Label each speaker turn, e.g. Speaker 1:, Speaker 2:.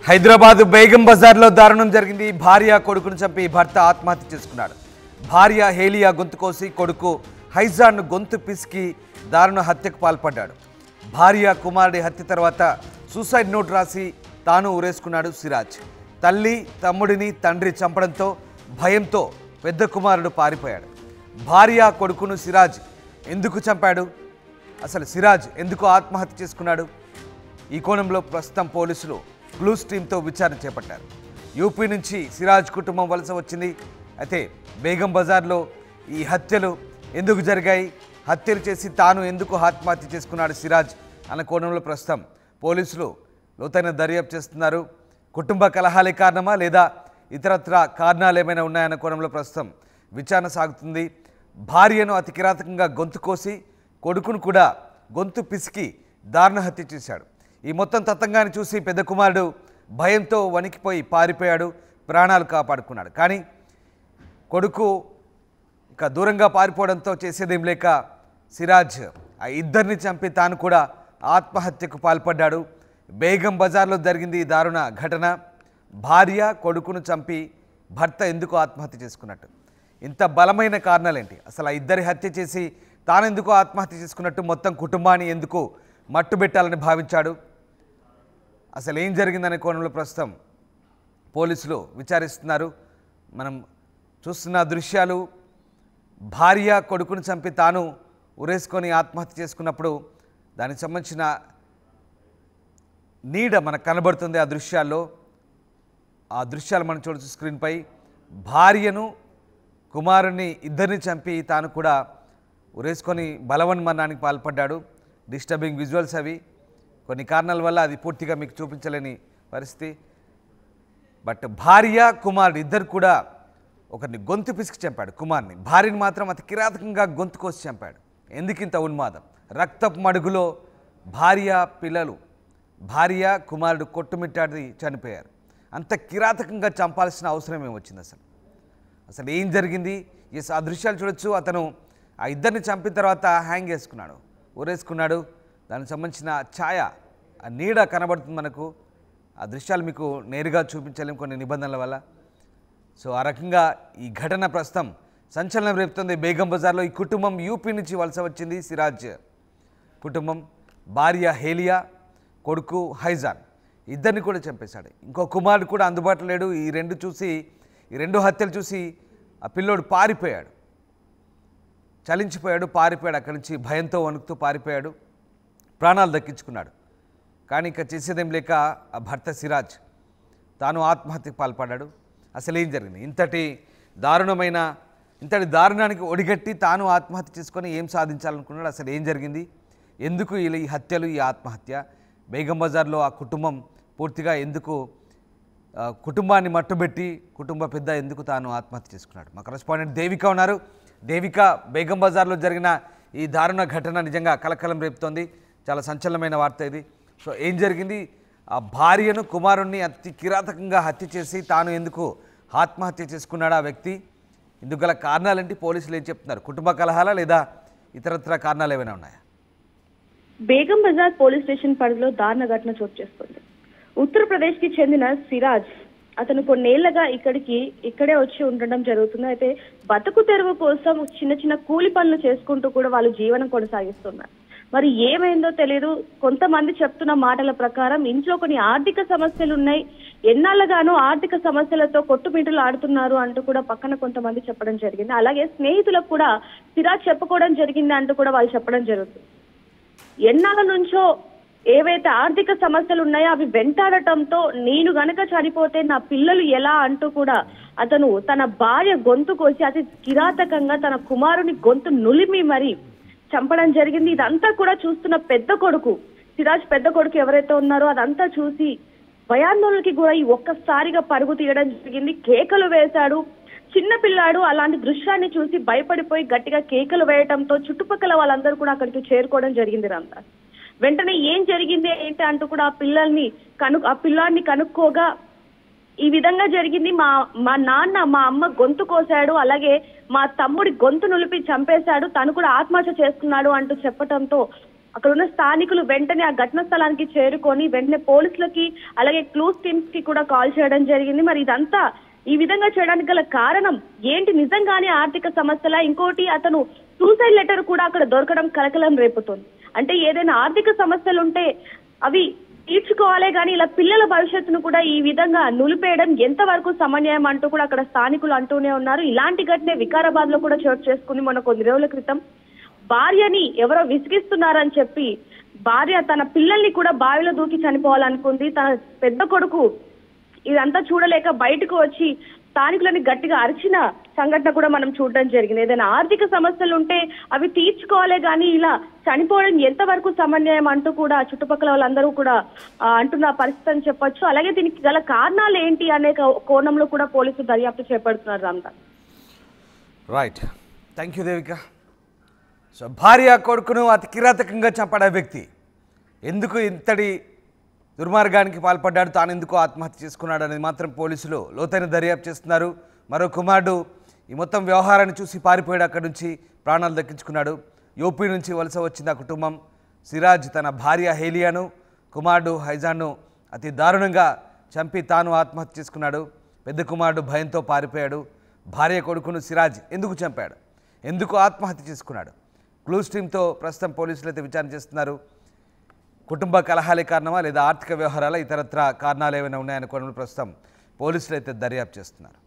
Speaker 1: హైదరాబాద్ బేగం బజార్లో దారుణం జరిగింది. భార్య కొడుకును చంపి భర్త ఆత్మహత్య చేసుకున్నాడు. భార్య హేలియా గొంతు కోసి కొడుకు హైజాన్ గొంతు పిసికి దారుణ హత్యకు పాల్పడ్డాడు. భార్య కుమారుడి హత్య తర్వాత సూసైడ్ నోట్ రాసి తాను ఉరేసుకున్నాడు సిరాజ్. తల్లి తమ్ముడిని తండ్రి చంపడంతో భయంతో పెద్ద కుమారుడు పారిపోయాడు. భార్య కొడుకును సిరాజ్ ఎందుకు చంపాడు? అసలు సిరాజ్ ఎందుకు ఆత్మహత్య చేసుకున్నాడు? ఈ కోణంలో ప్రస్తుతం పోలీసులు క్లూస్ టీంతో విచారణ చేపట్టారు. యూపీ నుంచి సిరాజ్ కుటుంబం వలస వచ్చింది. అయితే బేగం బజార్లో ఈ హత్యలు ఎందుకు జరిగాయి, హత్యలు చేసి తాను ఎందుకు ఆత్మహత్య చేసుకున్నాడు సిరాజ్ అన్న కోణంలో ప్రస్తుతం పోలీసులు లోతైన దర్యాప్తు చేస్తున్నారు. కుటుంబ కలహాలే కారణమా లేదా ఇతరత్ర కారణాలు ఏమైనా ఉన్నాయన్న కోణంలో ప్రస్తుతం విచారణ సాగుతుంది. భార్యను అతి కిరాతకంగా గొంతు కోసి కొడుకును కూడా గొంతు పిసికి దారుణ హత్య చేశాడు. ఈ మొత్తం తతంగాన్ని చూసి పెద్ద కుమారుడు భయంతో వణికిపోయి పారిపోయాడు, ప్రాణాలు కాపాడుకున్నాడు. కానీ కొడుకు ఇక దూరంగా పారిపోవడంతో చేసేదేం లేక సిరాజ్ ఆ ఇద్దరిని చంపి తాను కూడా ఆత్మహత్యకు పాల్పడ్డాడు. బేగం బజార్లో జరిగింది ఈ దారుణ ఘటన. భార్య కొడుకును చంపి భర్త ఎందుకు ఆత్మహత్య చేసుకున్నట్టు, ఇంత బలమైన కారణాలేంటి? అసలు ఆ ఇద్దరి హత్య చేసి తానెందుకు ఆత్మహత్య చేసుకున్నట్టు, మొత్తం కుటుంబాన్ని ఎందుకు మట్టుబెట్టాలని భావించాడు? అసలు ఏం జరిగిందనే కోణంలో ప్రస్తుతం పోలీసులు విచారిస్తున్నారు. మనం చూస్తున్న దృశ్యాలు, భార్య కొడుకును చంపి తాను ఉరేసుకొని ఆత్మహత్య చేసుకున్నప్పుడు దానికి సంబంధించిన నీడ మనకు కనబడుతుంది. ఆ దృశ్యాలు మనం చూడొచ్చు స్క్రీన్పై. భార్యను కుమారుని ఇద్దరిని చంపి తాను కూడా ఉరేసుకొని బలవన్మరణానికి పాల్పడ్డాడు. డిస్టర్బింగ్ విజువల్స్ అవి. కొన్ని కారణాల వల్ల అది పూర్తిగా మీకు చూపించలేని పరిస్థితి. బట్ భార్య కుమారుడు ఇద్దరు కూడా ఒకరిని గొంతు పిసికి చంపాడు కుమారుని. భార్యని మాత్రం అతి కిరాతకంగా గొంతు కోసి చంపాడు. ఎందుకింత ఉన్మాదం? రక్తపు మడుగులో భార్య కుమారుడు కొట్టుమిట్టాడి చనిపోయారు. అంత కిరాతకంగా చంపాల్సిన అవసరం ఏమొచ్చింది? అసలు ఏం జరిగింది? ఆ దృశ్యాలు చూడొచ్చు. అతను ఆ ఇద్దరిని చంపిన తర్వాత హ్యాంగ్ చేసుకున్నాడు, ఊరేసుకున్నాడు. దానికి సంబంధించిన ఛాయ, ఆ నీడ కనబడుతుంది మనకు. ఆ దృశ్యాలు మీకు నేరుగా చూపించలేము కొన్ని నిబంధనల వల్ల. సో ఆ రకంగా ఈ ఘటన ప్రస్తుతం సంచలనం రేపుతుంది. బేగం బజార్లో ఈ కుటుంబం యూపీ నుంచి వలస వచ్చింది. సిరాజ్ కుటుంబం భార్య హేలియా, కొడుకు హైజాన్ ఇద్దరిని కూడా చంపేశాడు. ఇంకో కుమారుడు కూడా అందుబాటులో లేడు. ఈ రెండు హత్యలు చూసి ఆ పిల్లోడు పారిపోయాడు, చలించిపోయాడు, పారిపోయాడు. అక్కడి నుంచి భయంతో వణుకుతూ పారిపోయాడు, ప్రాణాలు దక్కించుకున్నాడు. కానీ ఇక చేసేదేం లేక ఆ భర్త సిరాజ్ తాను ఆత్మహత్యకు పాల్పడ్డాడు. అసలు ఏం జరిగింది? ఇంతటి దారుణానికి ఒడిగట్టి తాను ఆత్మహత్య చేసుకొని ఏం సాధించాలనుకున్నాడు? అసలు ఏం జరిగింది? ఎందుకు ఈ హత్యలు, ఈ ఆత్మహత్య? బేగం బజార్లో ఆ కుటుంబం పూర్తిగా ఎందుకు కుటుంబాన్ని మట్టుబెట్టి కుటుంబ పెద్ద ఎందుకు తాను ఆత్మహత్య చేసుకున్నాడు? మా కరెస్పాండెంట్ దేవిక ఉన్నారు. దేవిక, బేగం బజార్లో జరిగిన ఈ దారుణ ఘటన నిజంగా కలకలం రేపుతోంది. చాలా సంచలనమైన వార్త ఇది. సో ఏం జరిగింది? ఆ భార్యను కుమారుణ్ణి అతి కిరాతకంగా హత్య చేసి తాను ఎందుకు ఆత్మహత్య చేసుకున్నాడు ఆ వ్యక్తి? ఇందుకు గల కారణాలేంటి? పోలీసులు ఏం చెప్తున్నారు? కుటుంబ కలహాలా లేదా ఇతరత్ర కారణాలు ఏమైనా ఉన్నాయా?
Speaker 2: బేగం బజార్ పోలీస్ స్టేషన్ పరిధిలో దారుణ ఘటన చోటు చేసుకుంది. ఉత్తరప్రదేశ్ కి చెందిన సిరాజ్ అతను కొన్నేళ్లుగా ఇక్కడే వచ్చి ఉండడం జరుగుతుంది. అయితే బతుకు తెరువు కోసం చిన్న చిన్న కూలి పనులు చేసుకుంటూ కూడా వాళ్ళు జీవనం కొనసాగిస్తున్నారు. మరి ఏమైందో తెలియదు. కొంతమంది చెప్తున్న మాటల ప్రకారం ఇంట్లో కొన్ని ఆర్థిక సమస్యలు ఉన్నాయి, ఎన్నాళ్ళగానో ఆర్థిక సమస్యలతో కొట్టుమిట్టులు ఆడుతున్నారు అంటూ కూడా పక్కన కొంతమంది చెప్పడం జరిగింది. అలాగే స్నేహితులకు కూడా సిరాజ్ చెప్పుకోవడం జరిగింది అంటూ కూడా వాళ్ళు చెప్పడం జరుగుతుంది. ఎన్నాళ్ళ నుంచో ఏవైతే ఆర్థిక సమస్యలు ఉన్నాయో అవి వెంటాడటంతో నేను గనక చనిపోతే నా పిల్లలు ఎలా అంటూ కూడా అతను తన భార్య గొంతు కోసి అతి కిరాతకంగా తన కుమారుని గొంతు నులిమి మరి చంపడం జరిగింది. ఇదంతా కూడా చూస్తున్న సిరాజ్ పెద్ద కొడుకు ఎవరైతే ఉన్నారో అదంతా చూసి భయాందోళనకి కూడా ఒక్కసారిగా పరుగు తీయడం జరిగింది. కేకలు వేశాడు. చిన్న పిల్లాడు అలాంటి దృశ్యాన్ని చూసి భయపడిపోయి గట్టిగా కేకలు వేయటంతో చుట్టుపక్కల వాళ్ళందరూ కూడా అక్కడికి చేరుకోవడం జరిగింది. వెంటనే ఏం జరిగింది ఏంటి అంటూ కూడా ఆ పిల్లాడిని కనుక్కోగా ఈ విధంగా జరిగింది. మా నాన్న మా అమ్మ గొంతు కోసాడు, అలాగే మా తమ్ముడి గొంతు నులిపి చంపేశాడు, తను కూడా ఆత్మహత్య చేసుకున్నాడు అంటూ చెప్పటంతో అక్కడ ఉన్న స్థానికులు వెంటనే ఆ ఘటన స్థలానికి చేరుకొని వెంటనే పోలీసులకి అలాగే క్లూస్ టీమ్స్ కి కూడా కాల్ చేయడం జరిగింది. మరి ఇదంతా ఈ విధంగా చేయడానికి గల కారణం ఏంటి? నిజంగానే ఆర్థిక సమస్యల, ఇంకోటి అతను సూసైడ్ లెటర్ కూడా అక్కడ దొరకడం కలకలం రేపుతోంది. అంటే ఏదైనా ఆర్థిక సమస్యలు ఉంటే అవి తీర్చుకోవాలే కానీ ఇలా పిల్లల భవిష్యత్తును కూడా ఈ విధంగా నులిపేయడం ఎంతవరకు సమన్యాయం అంటూ కూడా అక్కడ స్థానికులు అంటూనే ఉన్నారు. ఇలాంటి ఘటనే వికారాబాద్ లో కూడా చోటు చేసుకుంది. మొన్న కొన్ని రోజుల క్రితం భార్యని ఎవరో విసిగిస్తున్నారని చెప్పి భార్య తన పిల్లల్ని కూడా బావిలో దూకి చనిపోవాలనుకుంది. తన పెద్ద కొడుకు ఇదంతా చూడలేక బయటకు వచ్చి స్థానికులని గట్టిగా అరిచిన సంఘటన కూడా మనం చూడడం జరిగింది. ఏదైనా ఆర్థిక సమస్యలు ఉంటే అవి తీర్చుకోవాలే కానీ ఇలా చనిపోవడం ఎంతవరకు సమన్యాయం అంటూ కూడా చుట్టుపక్కల వాళ్ళందరూ కూడా అంటున్న పరిస్థితి అని చెప్పొచ్చు. అలాగే దీనికి గల కారణాలు ఏంటి అనే కోణంలో కూడా పోలీసులు దర్యాప్తు చేపడుతున్నారు. Ramdas.
Speaker 1: Right, thank you Devika. So భార్య కొడుకును అతి కిరాతకంగా చంపడే వ్యక్తి ఎందుకు ఇంతటి దుర్మార్గానికి పాల్పడ్డాడు, తాను ఎందుకు ఆత్మహత్య చేసుకున్నాడు అనేది మాత్రం పోలీసులు లోతైన దర్యాప్తు చేస్తున్నారు. మరో కుమారుడు ఈ మొత్తం వ్యవహారాన్ని చూసి పారిపోయాడు, అక్కడి నుంచి ప్రాణాలు దక్కించుకున్నాడు. యూపీ నుంచి వలస వచ్చింది ఆ కుటుంబం. సిరాజ్ తన భార్య హేలియాను, కుమారుడు హైజాన్ను అతి దారుణంగా చంపి తాను ఆత్మహత్య చేసుకున్నాడు. పెద్ద కుమారుడు భయంతో పారిపోయాడు. భార్య కొడుకును సిరాజ్ ఎందుకు చంపాడు, ఎందుకు ఆత్మహత్య చేసుకున్నాడు? క్లూస్ టీంతో ప్రస్తుతం పోలీసులు అయితే విచారణ చేస్తున్నారు. కుటుంబ కలహాలే కారణమా లేదా ఆర్థిక వ్యవహారాల ఇతరత్ర కారణాలు ఏమైనా ఉన్నాయనుకోవడంలో ప్రస్తుతం పోలీసులు అయితే దర్యాప్తు చేస్తున్నారు.